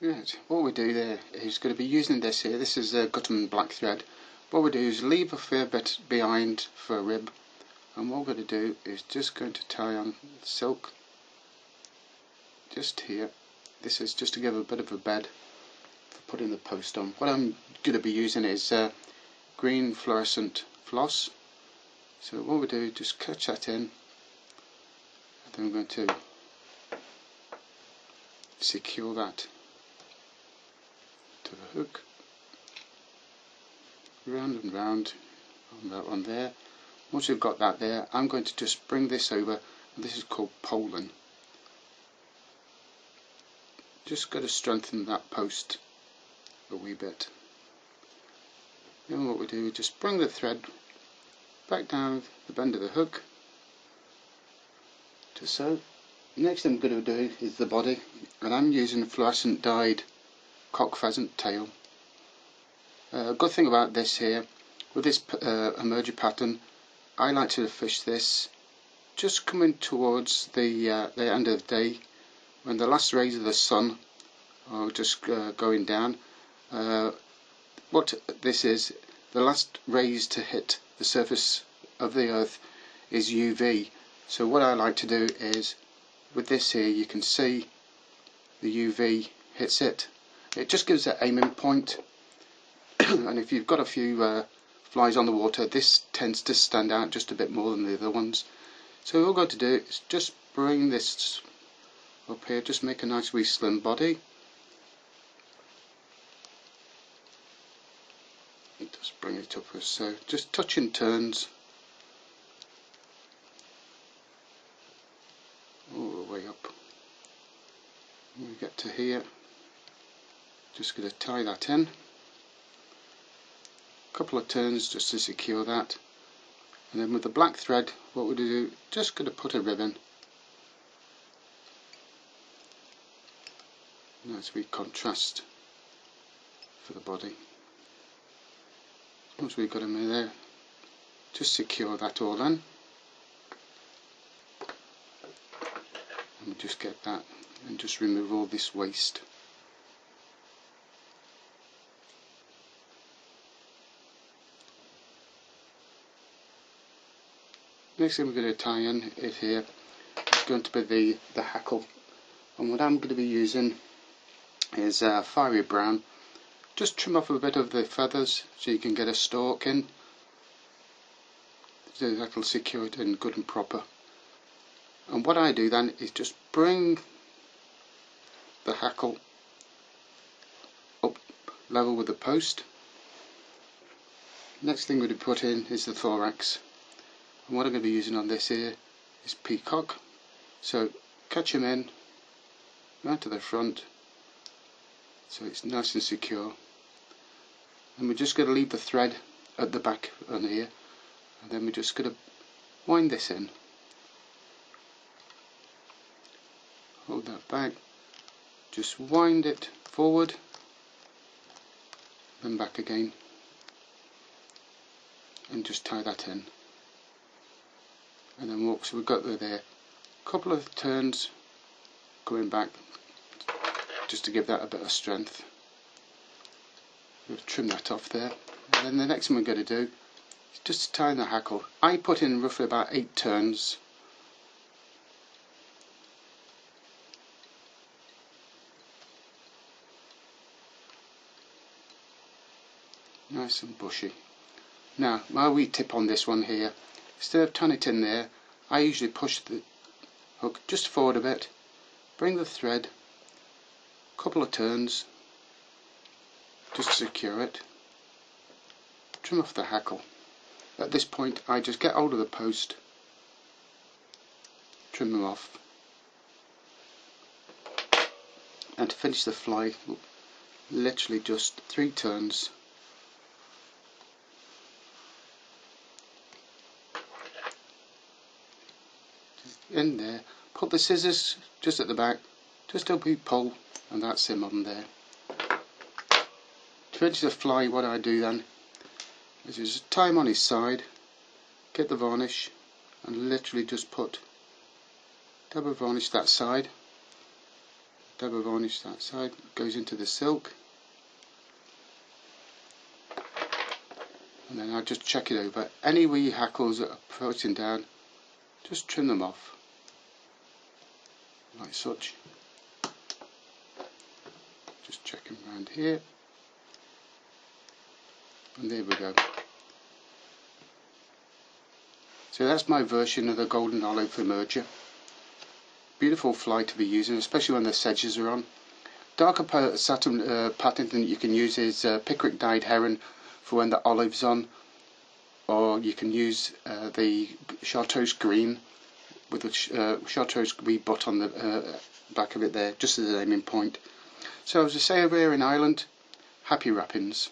Right, what we do there is going to be using this here. This is a Gutterman black thread. What we do is leave a fair bit behind for a rib, and what we're going to do is just going to tie on silk just here. This is just to give a bit of a bed for putting the post on. What I'm going to be using is green fluorescent floss. So what we do is just catch that in, and then I'm going to secure that to the hook, round and round on that one there. Once we've got that there, I'm going to just bring this over, and this is called poling. Just got to strengthen that post a wee bit. Then what we do is just bring the thread back down the bend of the hook, just so. Next thing I'm going to do is the body, and I'm using fluorescent dyed cock pheasant tail. Good thing about this here, with this emerger pattern, I like to fish this just coming towards the end of the day, when the last rays of the sun are just going down. What this is, the last rays to hit the surface of the earth is UV. So what I like to do is, with this here, you can see the UV hits it. It just gives an aiming point, and if you've got a few flies on the water, this tends to stand out just a bit more than the other ones. So all we've got to do is just bring this up here, just make a nice wee slim body. Just bring it upwards, so just touching turns all the way up. When we get to here, just going to tie that in. A couple of turns just to secure that, and then with the black thread, what we're going to do, just going to put a ribbon. Nice wee contrast for the body. Once we've got them in there, just secure that all in, and we'll just get that and just remove all this waste. Next thing we're going to tie in it here is going to be the hackle, and what I'm going to be using is fiery brown. Just trim off a bit of the feathers so you can get a stalk in, so that'll secure it in good and proper. And what I do then is just bring the hackle up level with the post. Next thing we're going to put in is the thorax, and what I'm going to be using on this here is peacock. So catch him in right to the front so it's nice and secure, and we're just going to leave the thread at the back on here, and then we're just going to wind this in, hold that back, just wind it forward, then back again, and just tie that in. And then so we've got there a couple of turns going back just to give that a bit of strength. We'll trim that off there, and then the next thing we're going to do is just tie in the hackle. I put in roughly about 8 turns. Nice and bushy. Now my wee tip on this one here, instead of tying it in there, I usually push the hook just forward a bit, bring the thread, a couple of turns just to secure it, trim off the hackle. At this point I just get hold of the post, trim them off, and to finish the fly, literally just 3 turns. In there, put the scissors just at the back, just a wee pull, and that's him on there. To finish the fly, what I do then is just tie him on his side, get the varnish, and literally just put double varnish that side, dab of varnish that side, goes into the silk, and then I'll just check it over. Any wee hackles that are floating down, just trim them off like such. Just checking around here, and there we go. So that's my version of the golden olive emerger. Beautiful fly to be using, especially when the sedges are on. Darker satin pattern that you can use is picric dyed heron for when the olive's on, or you can use the chartreuse green with the chartreuse wee butt on the back of it there, just as an aiming point. So as I say over here in Ireland, happy wrappings.